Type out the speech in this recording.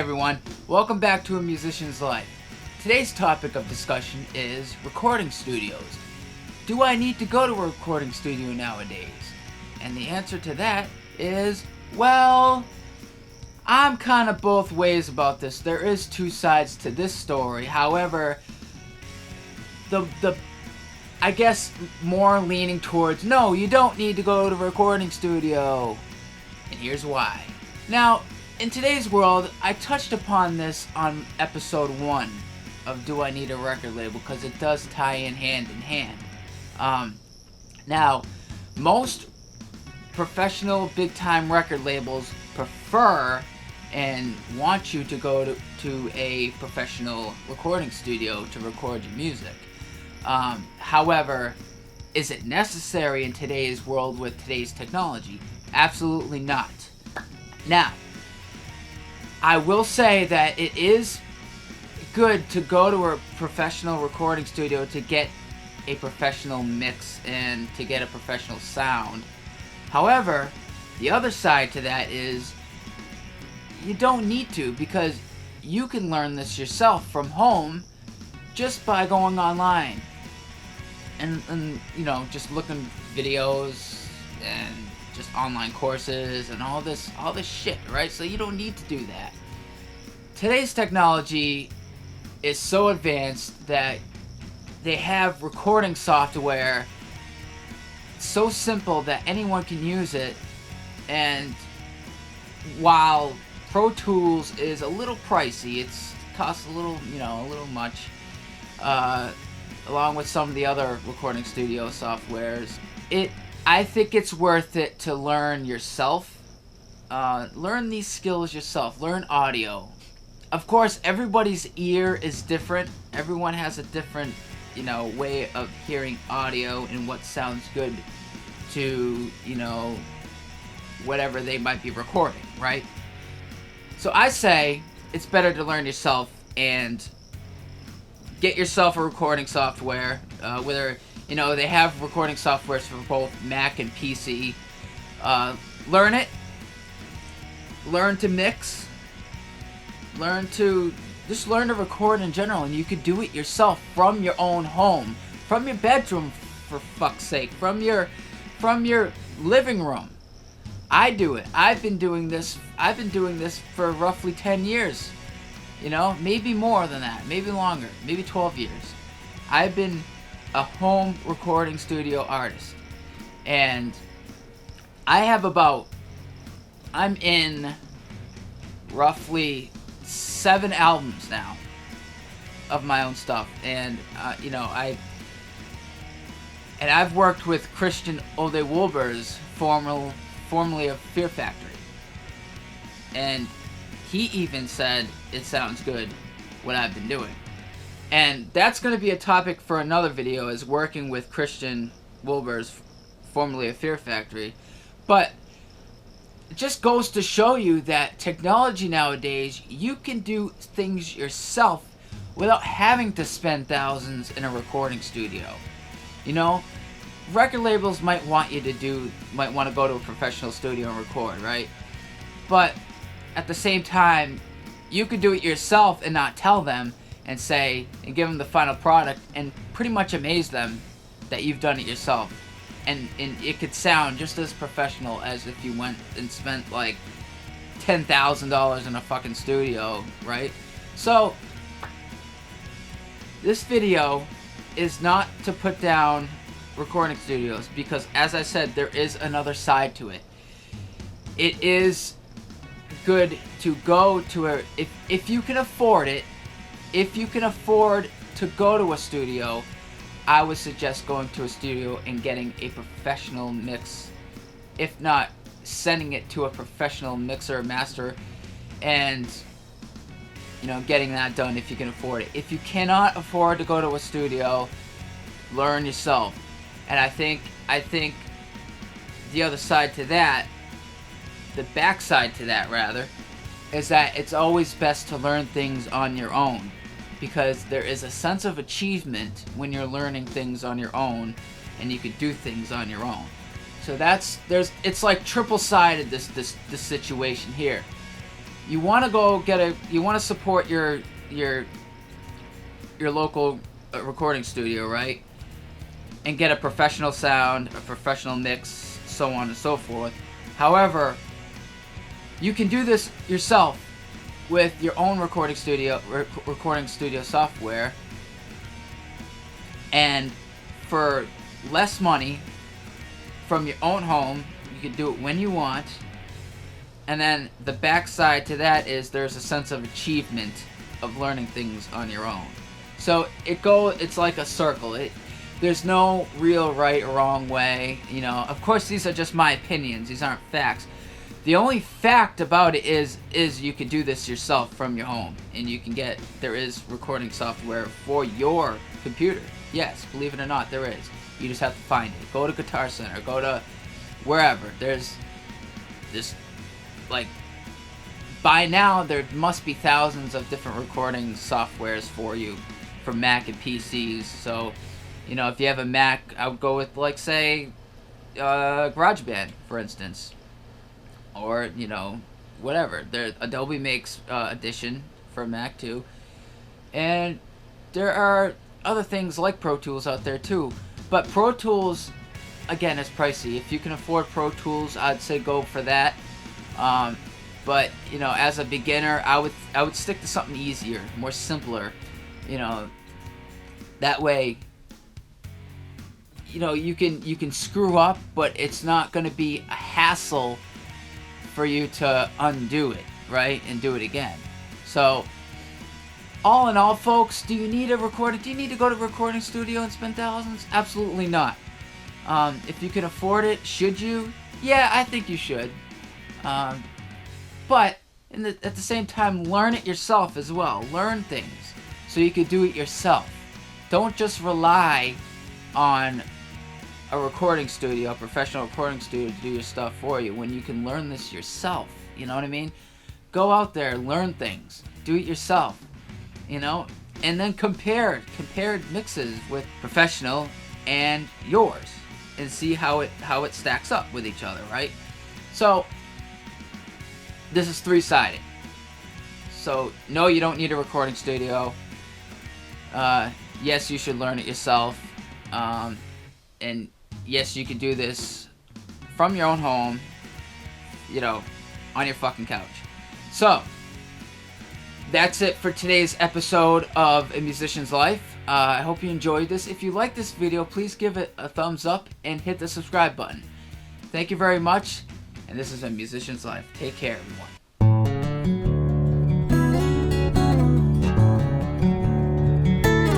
everyone, welcome back to A Musician's Life. Today's topic of discussion is recording studios. Do I need to go to a recording studio nowadays? And the answer to that is, well, I'm kind of both ways about this. There is two sides to this story. However, I guess more leaning towards, no, you don't need to go to a recording studio. And here's why. Now, in today's world, I touched upon this on episode 1 of Do I Need a Record Label, because it does tie in hand. Now, most professional big-time record labels prefer and want you to go to a professional recording studio to record your music. However, is it necessary in today's world with today's technology? Absolutely not. Now, I will say that it is good to go to a professional recording studio to get a professional mix and to get a professional sound. However, the other side to that is you don't need to, because you can learn this yourself from home just by going online and you know, just looking videos and just online courses and all this shit, right? So you don't need to do that. Today's technology is so advanced that they have recording software so simple that anyone can use it, and while Pro Tools is a little pricey, it costs a little much, along with some of the other recording studio softwares, I think it's worth it to learn yourself. Learn these skills yourself. Learn audio. Of course, everybody's ear is different. Everyone has a different, way of hearing audio and what sounds good to, whatever they might be recording, right? So I say it's better to learn yourself and get yourself a recording software, whether they have recording softwares for both Mac and PC. Learn it. Learn to mix. Learn to record in general, and you could do it yourself from your own home, from your bedroom, for fuck's sake, from your living room. I do it. I've been doing this for roughly 10 years. Maybe more than that, maybe longer, maybe 12 years. I've been a home recording studio artist, and I'm in roughly 7 albums now of my own stuff, and I've worked with Christian Ode Wolbers, formerly of Fear Factory, and he even said it sounds good what I've been doing. And that's going to be a topic for another video, is working with Christian Wolbers, formerly of Fear Factory. But it just goes to show you that technology nowadays, you can do things yourself without having to spend thousands in a recording studio. Record labels might want to go to a professional studio and record, right? But at the same time, you could do it yourself and not tell them, and give them the final product and pretty much amaze them that you've done it yourself. And it could sound just as professional as if you went and spent like $10,000 in a fucking studio, right? So, this video is not to put down recording studios, because as I said, there is another side to it. It is good to go to if you can afford it, if you can afford to go to a studio, I would suggest going to a studio and getting a professional mix. If not, sending it to a professional mixer or master and getting that done if you can afford it. If you cannot afford to go to a studio, learn yourself. And I think the other side to that, the backside to that rather, is that it's always best to learn things on your own, because there is a sense of achievement when you're learning things on your own and you can do things on your own. So it's like triple-sided, this situation here. you want to you want to support your local recording studio, right? And get a professional sound, a professional mix, so on and so forth. However, you can do this yourself with your own recording studio software, and for less money from your own home. You can do it when you want. And then the backside to that is there's a sense of achievement of learning things on your own. So it's like a circle. There's no real right or wrong way. Of course, these are just my opinions. These aren't facts. The only fact about it is you can do this yourself from your home, and there is recording software for your computer. Yes, believe it or not, there is. You just have to find it. Go to Guitar Center. Go to wherever. There's this, like, by now there must be thousands of different recording softwares for you for Mac and PCs. So, if you have a Mac, I would go with, like, say, GarageBand, for instance. Or, whatever. Adobe makes Audition for Mac, too. And there are other things like Pro Tools out there, too. But Pro Tools, again, is pricey. If you can afford Pro Tools, I'd say go for that. But, as a beginner, I would stick to something easier, more simpler. That way, you can screw up, but it's not going to be a hassle for you to undo it, right, and do it again. So, all in all, folks, do you need to go to a recording studio and spend thousands? Absolutely not. If you can afford it, should you? Yeah, I think you should. But at the same time, learn it yourself as well. Learn things so you can do it yourself. Don't just rely on a recording studio, a professional recording studio, to do your stuff for you when you can learn this yourself. You know what I mean? Go out there, learn things, do it yourself. And then compare mixes with professional and yours, and see how it stacks up with each other, right? So this is three-sided. So no, you don't need a recording studio. Yes, you should learn it yourself. And yes, you can do this from your own home, on your fucking couch. So, that's it for today's episode of A Musician's Life. I hope you enjoyed this. If you like this video, please give it a thumbs up and hit the subscribe button. Thank you very much, and this is A Musician's Life. Take care, everyone.